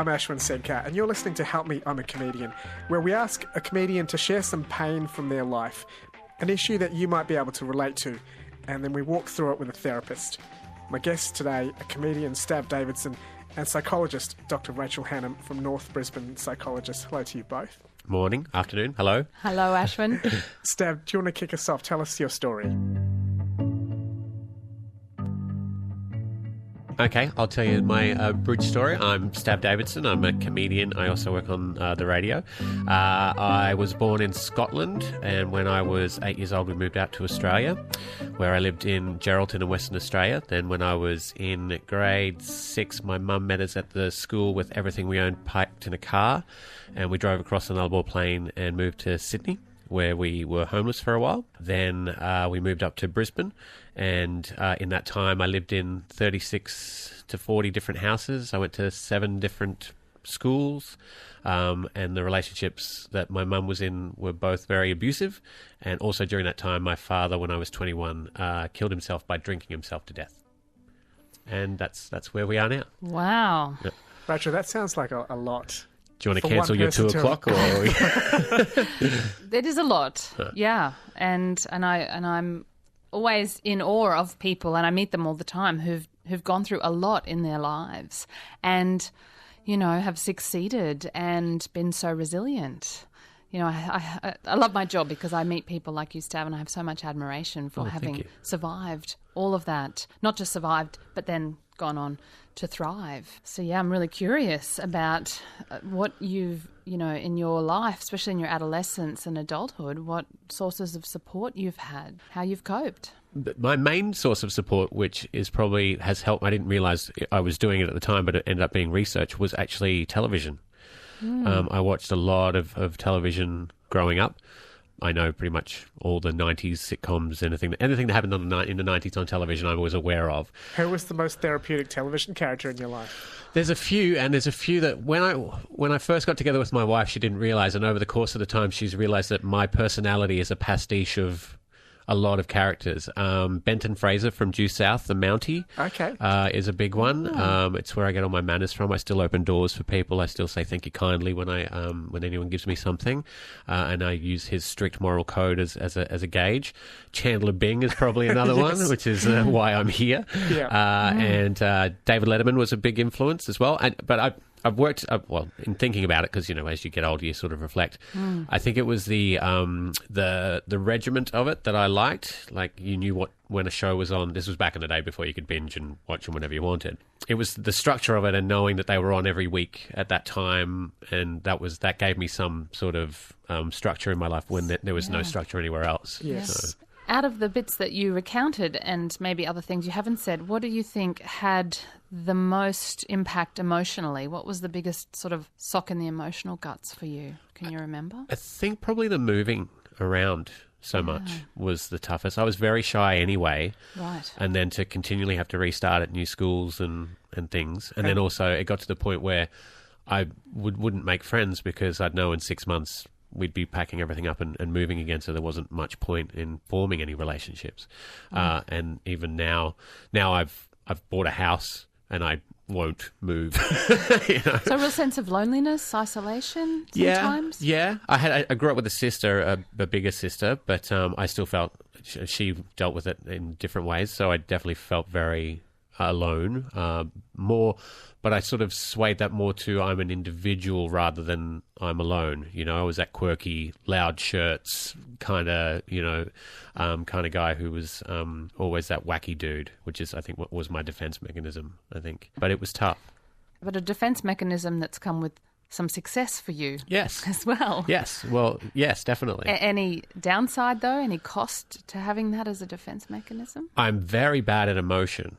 I'm Ashwin Segkar, and you're listening to Help Me, I'm a Comedian, where we ask a comedian to share some pain from their life, an issue that you might be able to relate to, and then we walk through it with a therapist. My guests today are comedian Stav Davidson and psychologist Dr. Rachel Hannam from North Brisbane Psychologists. Hello to you both. Morning, afternoon, hello. Hello, Ashwin. Stav, do you want to kick us off? Tell us your story. Okay, I'll tell you my bridge story. I'm Stav Davidson. I'm a comedian. I also work on the radio. I was born in Scotland, and when I was 8 years old, we moved out to Australia, where I lived in Geraldton in Western Australia. Then when I was in grade 6, my mum met us at the school with everything we owned packed in a car, and we drove across the Nullarbor Plain and moved to Sydney, where we were homeless for a while. Then we moved up to Brisbane, and in that time I lived in 36 to 40 different houses. I went to 7 different schools, and the relationships that my mum was in were both very abusive. And also during that time, my father, when I was 21, killed himself by drinking himself to death. And that's where we are now. Wow. Yep. Rachel, that sounds like a lot. Do you want to cancel your 2 o'clock? Or It is a lot, yeah. And I'm always in awe of people, and I meet them all the time, who've gone through a lot in their lives and, you know, have succeeded and been so resilient. You know, I love my job because I meet people like you, Stav, and I have so much admiration for having survived all of that. Not just survived, but then gone on to thrive. So yeah, I'm really curious about what you've, you know, in your life, especially in your adolescence and adulthood, what sources of support you've had, how you've coped. My main source of support, which is probably has helped, I didn't realise I was doing it at the time, but it ended up being research, was actually television. I watched a lot of television growing up. I know pretty much all the 90s sitcoms, anything that happened in the 90s on television I was aware of. Who was the most therapeutic television character in your life? There's a few that when I first got together with my wife, she didn't realise, and over the course of the time she's realised that my personality is a pastiche of a lot of characters. Benton Fraser from Due South, the Mountie, is a big one. It's where I get all my manners from. I still open doors for people. I still say thank you kindly when anyone gives me something, and I use his strict moral code as a gauge. Chandler Bing is probably another one, which is why I'm here. And David Letterman was a big influence as well. But I've worked, in thinking about it, because, you know, as you get older, you sort of reflect. I think it was the regiment of it that I liked. Like, you knew when a show was on. This was back in the day before you could binge and watch them whenever you wanted. It was the structure of it and knowing that they were on every week at that time, and that gave me some sort of structure in my life when there was no structure anywhere else. Yes. So. Out of the bits that you recounted and maybe other things you haven't said, what do you think had the most impact emotionally? What was the biggest sort of sock in the emotional guts for you? Can you remember? I think probably the moving around so much was the toughest. I was very shy anyway. Right. And then to continually have to restart at new schools and things. And then also it got to the point where I wouldn't make friends because I'd know in 6 months we'd be packing everything up and moving again, so there wasn't much point in forming any relationships. And even now I've bought a house and I won't move. You know? So a real sense of loneliness, isolation sometimes? Yeah. I grew up with a sister, a bigger sister, but I still felt she dealt with it in different ways, so I definitely felt very alone, more, but I sort of swayed that more to I'm an individual rather than I'm alone. You know, I was that quirky, loud shirts kind of, kind of guy who was always that wacky dude, which is, I think, what was my defense mechanism, I think. But it was tough. But a defense mechanism that's come with some success for you. Yes. As well. Yes. Well, yes, definitely. Any downside, though? Any cost to having that as a defense mechanism? I'm very bad at emotion.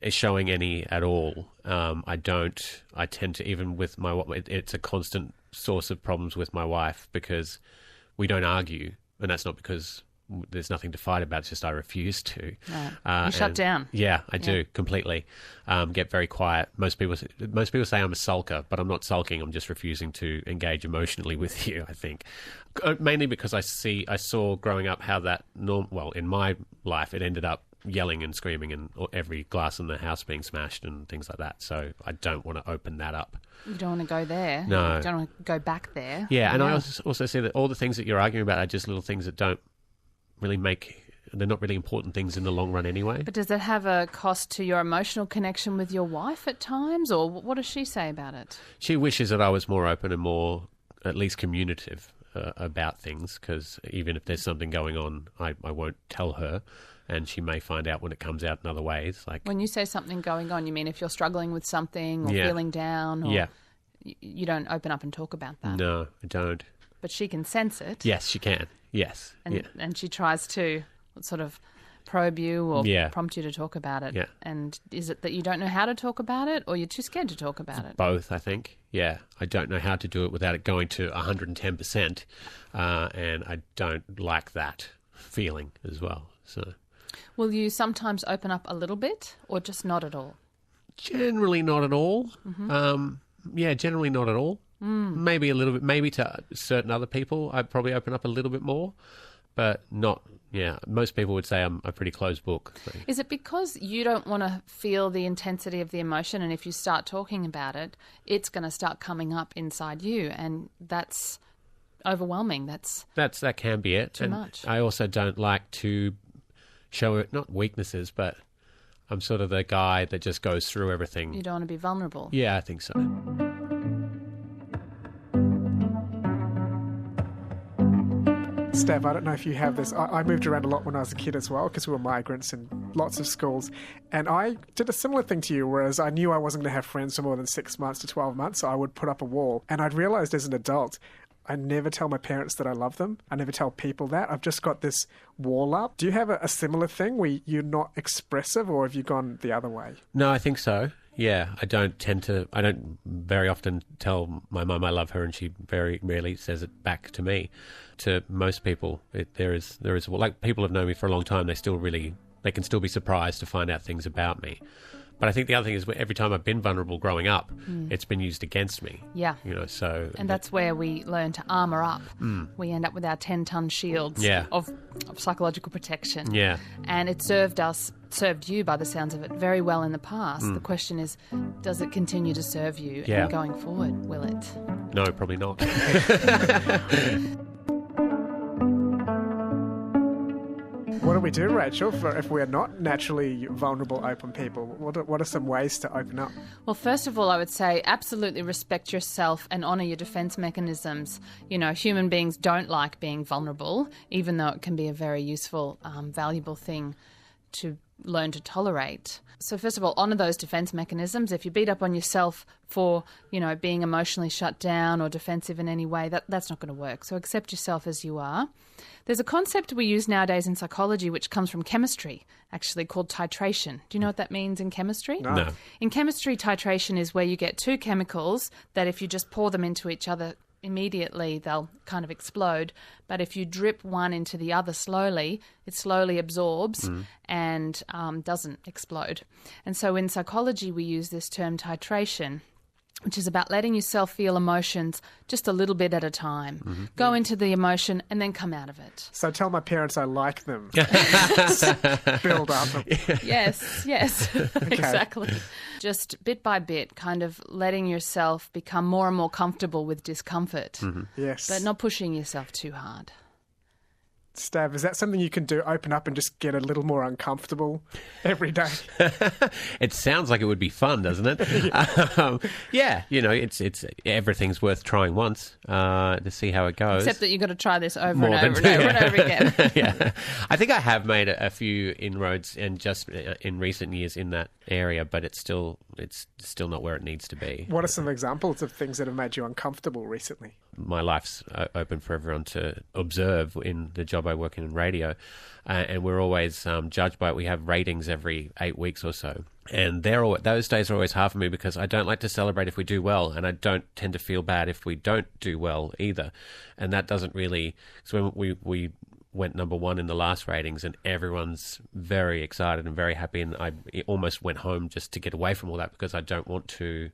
Showing any at all. I tend to, even with it's a constant source of problems with my wife because we don't argue, and that's not because there's nothing to fight about, it's just I refuse to. Right. You shut down. Yeah, I do, completely. Get very quiet. Most people say I'm a sulker, but I'm not sulking, I'm just refusing to engage emotionally with you, I think. Mainly because I saw growing up how that in my life it ended up yelling and screaming and every glass in the house being smashed and things like that. So I don't want to open that up. You don't want to go there. No. You don't want to go back there. Yeah, and I also see that all the things that you're arguing about are just little things that don't really they're not really important things in the long run anyway. But does that have a cost to your emotional connection with your wife at times, or what does she say about it? She wishes that I was more open and more, at least communicative about things, because even if there's something going on, I won't tell her, and she may find out when it comes out in other ways. Like, when you say something going on, you mean if you're struggling with something or feeling down? Or you don't open up and talk about that? No, I don't. But she can sense it. Yes, she can. Yes. And she tries to sort of probe you or prompt you to talk about it. Yeah. And is it that you don't know how to talk about it, or you're too scared to talk about it? Both, I think. Yeah. I don't know how to do it without it going to 110%. And I don't like that feeling as well. So, will you sometimes open up a little bit, or just not at all? Generally not at all. Generally not at all. Maybe a little bit. Maybe to certain other people, I'd probably open up a little bit more, but not. Yeah, most people would say I'm a pretty closed book. So. Is it because you don't want to feel the intensity of the emotion, and if you start talking about it, it's going to start coming up inside you, and that's overwhelming? That can be it. Too much. I also don't like to show it, not weaknesses, but I'm sort of the guy that just goes through everything. You don't want to be vulnerable. Yeah, I think so. Stav, I don't know if you have this. I moved around a lot when I was a kid as well, because we were migrants in lots of schools. And I did a similar thing to you, whereas I knew I wasn't going to have friends for more than 6 months to 12 months, so I would put up a wall. And I'd realised as an adult, I never tell my parents that I love them. I never tell people that. I've just got this wall up. Do you have a similar thing where you're not expressive, or have you gone the other way? No, I think so. Yeah, I don't very often tell my mum I love her, and she very rarely says it back to me. To most people, there is like, people have known me for a long time. They can still be surprised to find out things about me. But I think the other thing is, every time I've been vulnerable growing up, it's been used against me. Yeah. So... And that's where we learn to armour up. We end up with our 10-ton shields of psychological protection. Yeah. And it served you, by the sounds of it, very well in the past. The question is, does it continue to serve you? Yeah. And going forward, will it? No, probably not. What do we do, Rachel, if we're not naturally vulnerable, open people? What are some ways to open up? Well, first of all, I would say absolutely respect yourself and honour your defence mechanisms. Human beings don't like being vulnerable, even though it can be a very useful, valuable thing to learn to tolerate. So first of all, honour those defence mechanisms. If you beat up on yourself for, being emotionally shut down or defensive in any way, that's not going to work. So accept yourself as you are. There's a concept we use nowadays in psychology which comes from chemistry, actually, called titration. Do you know what that means in chemistry? No. In chemistry, titration is where you get two chemicals that if you just pour them into each other immediately, they'll kind of explode. But if you drip one into the other slowly, it slowly absorbs and doesn't explode. And so in psychology, we use this term titration, which is about letting yourself feel emotions just a little bit at a time. Go into the emotion and then come out of it. So tell my parents I like them. Build up. Yes, exactly. Just bit by bit, kind of letting yourself become more and more comfortable with discomfort. Yes. But not pushing yourself too hard. Stav, is that something you can do? Open up and just get a little more uncomfortable every day? It sounds like it would be fun, doesn't it? It's everything's worth trying once to see how it goes. Except that you've got to try this over and over again. Yeah, I think I have made a few inroads, and just in recent years in that area, but it's still not where it needs to be. What are some examples of things that have made you uncomfortable recently? My life's open for everyone to observe in the job I work in radio, and we're always judged by it. We have ratings every 8 weeks or so, and those days are always hard for me because I don't like to celebrate if we do well, and I don't tend to feel bad if we don't do well either. And that doesn't really... So when we went number one in the last ratings, and everyone's very excited and very happy, and I almost went home just to get away from all that because I don't want to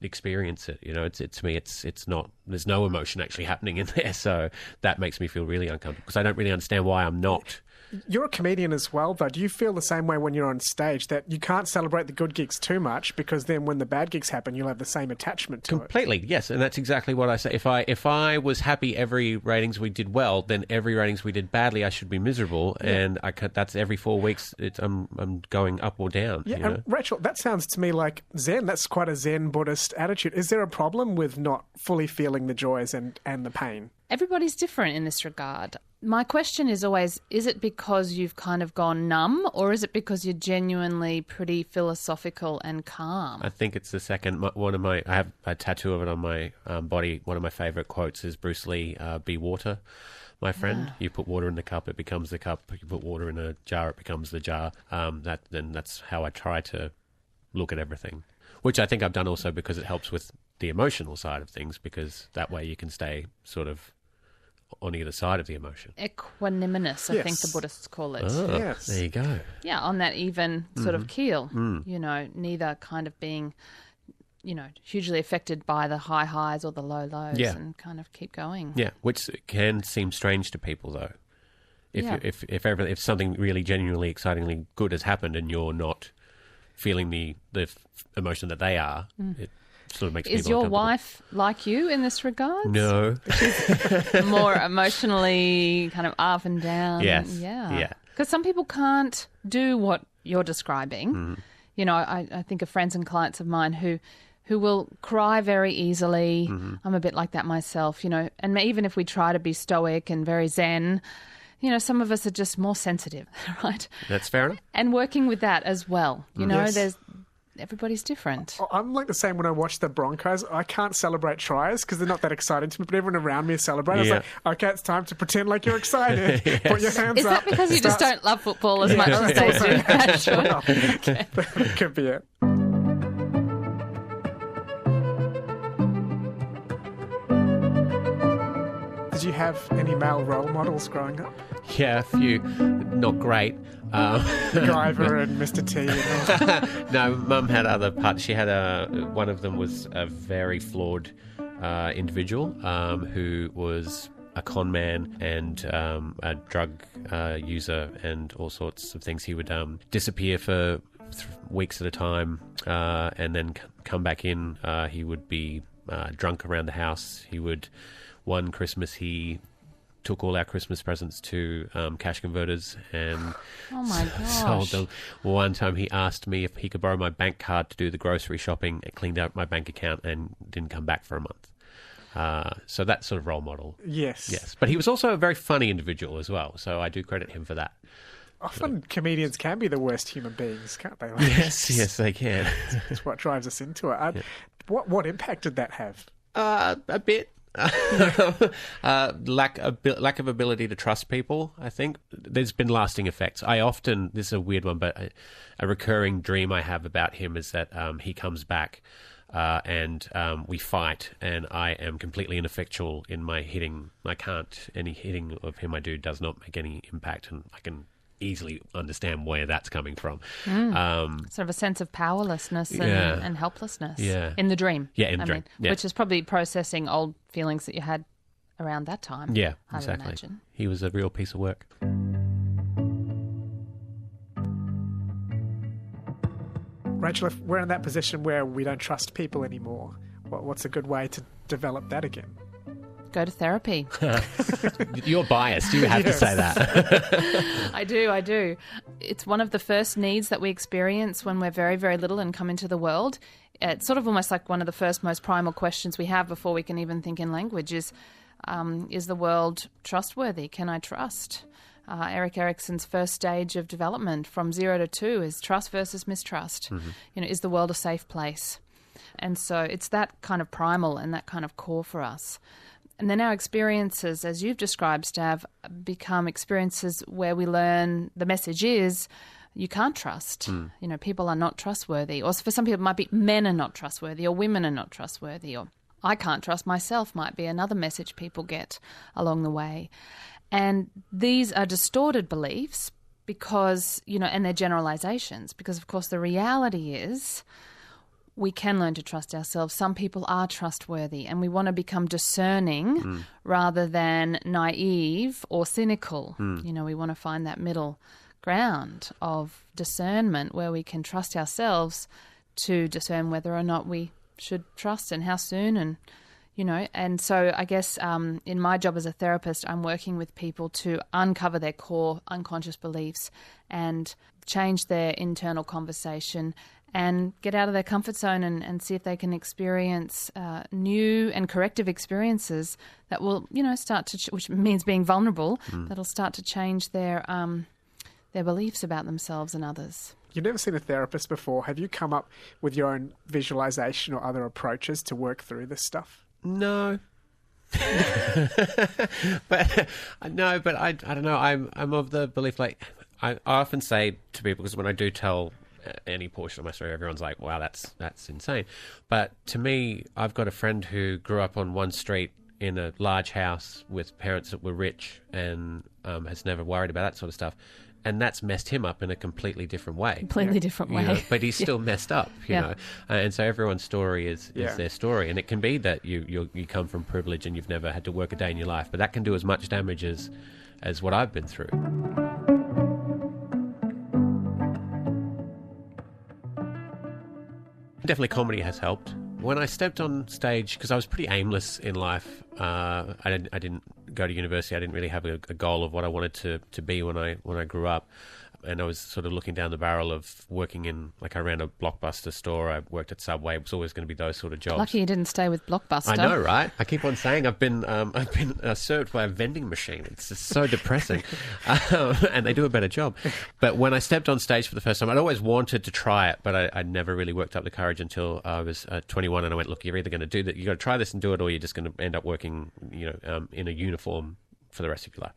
experience it. To me, it's not, there's no emotion actually happening in there, so that makes me feel really uncomfortable because I don't really understand why I'm not You're a comedian as well, though. Do you feel the same way when you're on stage, that you can't celebrate the good gigs too much because then when the bad gigs happen, you'll have the same attachment to it? Completely, yes, and that's exactly what I say. If I was happy every ratings we did well, then every ratings we did badly, I should be miserable, and that's every 4 weeks. I'm going up or down. Yeah, and Rachel, that sounds to me like Zen. That's quite a Zen Buddhist attitude. Is there a problem with not fully feeling the joys and the pain? Everybody's different in this regard. My question is always, is it because you've kind of gone numb, or is it because you're genuinely pretty philosophical and calm? I think it's the second. I have a tattoo of it on my body. One of my favourite quotes is Bruce Lee, be water, my friend. You put water in the cup, it becomes the cup. You put water in a jar, it becomes the jar. That's how I try to look at everything, which I think I've done also because it helps with the emotional side of things, because that way you can stay sort of on either side of the emotion. Equanimous, I think the Buddhists call it. Oh, yes. There you go. Yeah, on that even sort of keel, neither kind of being, hugely affected by the high highs or the low lows, and kind of keep going. Yeah, which can seem strange to people, though. If something really genuinely excitingly good has happened and you're not feeling the emotion that they are, it sort of makes people uncomfortable. Is your wife like you in this regard? No. She's more emotionally kind of up and down. Yes. Yeah. Because some people can't do what you're describing. I think of friends and clients of mine who will cry very easily. I'm a bit like that myself, and even if we try to be stoic and very zen, some of us are just more sensitive, right? That's fair enough. And working with that as well. Everybody's different. I'm like the same when I watch the Broncos. I can't celebrate tries because they're not that exciting to me, but everyone around me is celebrating. I was like, okay, it's time to pretend like you're excited. Put your hands up. Is that because you just don't love football as much as they do? That could be it. Did you have any male role models growing up? Yeah, a few. Not great. MacGyver and Mr. T. And no, Mum had other parts. She had one of them was a very flawed individual who was a con man and a drug user and all sorts of things. He would disappear for weeks at a time and then come back in. He would be drunk around the house. One Christmas he took all our Christmas presents to cash converters and sold them. One time he asked me if he could borrow my bank card to do the grocery shopping and cleaned out my bank account and didn't come back for a month. So that sort of role model. Yes. But he was also a very funny individual as well, so I do credit him for that. Often comedians can be the worst human beings, can't they? Yes, they can. That's what drives us into it. What impact did that have? A bit. Lack of ability to trust people. I think there's been lasting effects. This is a weird one, but a recurring dream I have about him is that he comes back and we fight, and I am completely ineffectual in my hitting. Any hitting of him I do does not make any impact, and I can easily understand where that's coming from. Sort of a sense of powerlessness and helplessness in the dream. Yeah, in the dream. Which is probably processing old feelings that you had around that time. Yeah, I would exactly. imagine. He was a real piece of work. Rachel, if we're in that position where we don't trust people anymore, what's a good way to develop that again? Go to therapy. You're biased. You have to say that. I do. It's one of the first needs that we experience when we're very, very little and come into the world. It's sort of almost like one of the first most primal questions we have before we can even think in language is the world trustworthy? Can I trust? Erik Erikson's first stage of development from 0 to 2 is trust versus mistrust. Is the world a safe place? And so it's that kind of primal and that kind of core for us. And then our experiences, as you've described, Stav, become experiences where we learn the message is you can't trust. People are not trustworthy. Or for some people it might be men are not trustworthy or women are not trustworthy, or I can't trust myself might be another message people get along the way. And these are distorted beliefs because, and they're generalizations because, of course, the reality is we can learn to trust ourselves. Some people are trustworthy, and we want to become discerning rather than naive or cynical. You know, we want to find that middle ground of discernment where we can trust ourselves to discern whether or not we should trust and how soon, and you know. And so I guess in my job as a therapist, I'm working with people to uncover their core unconscious beliefs and change their internal conversation and get out of their comfort zone and see if they can experience new and corrective experiences that will, you know, start to, which means being vulnerable, that'll start to change their beliefs about themselves and others. You've never seen a therapist before. Have you come up with your own visualization or other approaches to work through this stuff? No. but I don't know. I'm of the belief, like, I often say to people, because when I do tell any portion of my story, everyone's like, wow, that's insane. But to me, I've got a friend who grew up on one street in a large house with parents that were rich and has never worried about that sort of stuff. And that's messed him up in a completely different way. Completely different way. You know, but he's still messed up, you know. And so everyone's story is their story. And it can be that you come from privilege and you've never had to work a day in your life. But that can do as much damage as what I've been through. Definitely comedy has helped. When I stepped on stage, because I was pretty aimless in life, I didn't go to university. I didn't really have a goal of what I wanted to be when I grew up. And I was sort of looking down the barrel of working in, like, I ran a Blockbuster store. I worked at Subway. It was always going to be those sort of jobs. Lucky you didn't stay with Blockbuster. I know, right? I keep on saying I've been served by a vending machine. It's just so depressing, and they do a better job. But when I stepped on stage for the first time, I'd always wanted to try it, but I never really worked up the courage until I was 21, and I went, look, you're either going to do that, you got to try this and do it, or you're just going to end up working, in a uniform for the rest of your life.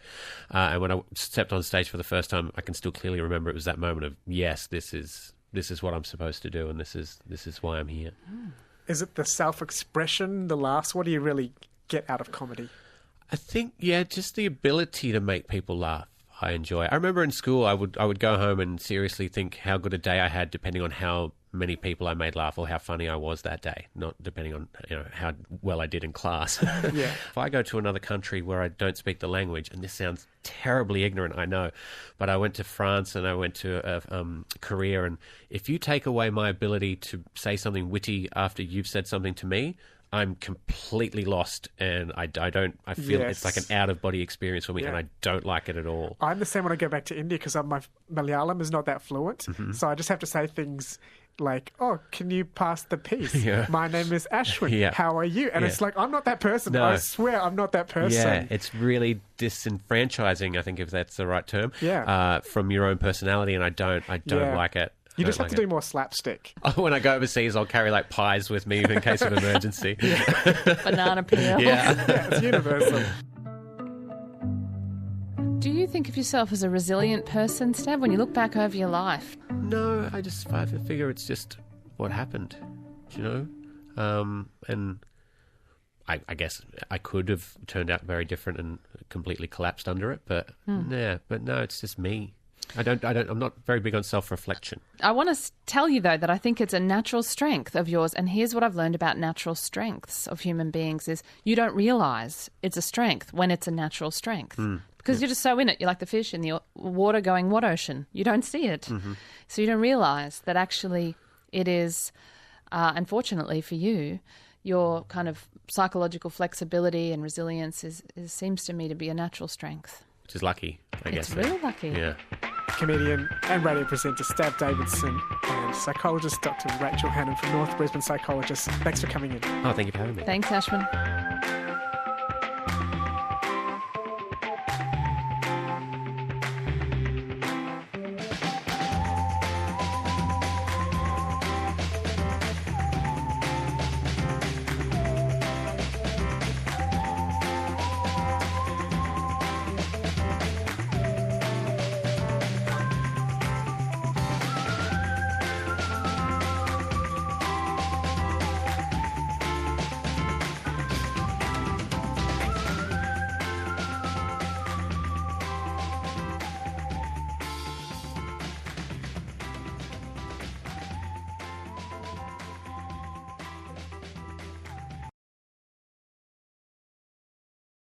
And when I stepped on stage for the first time, I can still clearly remember it was that moment of, yes, this is what I'm supposed to do, and this is why I'm here. Is it the self-expression, the laughs? What do you really get out of comedy? I think, just the ability to make people laugh. I enjoy. I remember in school, I would go home and seriously think how good a day I had, depending on how many people I made laugh or how funny I was that day, not depending on how well I did in class. If I go to another country where I don't speak the language, and this sounds terribly ignorant, I know, but I went to France and I went to Korea, and if you take away my ability to say something witty after you've said something to me, I'm completely lost, and I feel it's like an out-of-body experience for me, and I don't like it at all. I'm the same when I go back to India, because my Malayalam is not that fluent, so I just have to say things like, oh, can you pass the piece? My name is Ashwin. How are you? And it's like, I'm not that person. No. I swear I'm not that person. Yeah, it's really disenfranchising, I think, if that's the right term, from your own personality, and I don't like it. You just have to do more slapstick. When I go overseas, I'll carry like pies with me in case of emergency. Banana peel. It's universal. Do you think of yourself as a resilient person, Stav, when you look back over your life? No, I figure it's just what happened, and I guess I could have turned out very different and completely collapsed under it, but no, it's just me. I'm not very big on self-reflection. I want to tell you, though, that I think it's a natural strength of yours. And here's what I've learned about natural strengths of human beings is you don't realise it's a strength when it's a natural strength. Because you're just so in it. You're like the fish in the water going, what ocean? You don't see it. So you don't realise that actually it is, unfortunately for you, your kind of psychological flexibility and resilience seems to me to be a natural strength. Which is lucky, I guess. It's real lucky. Yeah. Comedian and radio presenter Stav Davidson and psychologist Dr. Rachel Hannon from North Brisbane Psychologists. Thanks for coming in. Oh, thank you for having me. Thanks, Ashwin.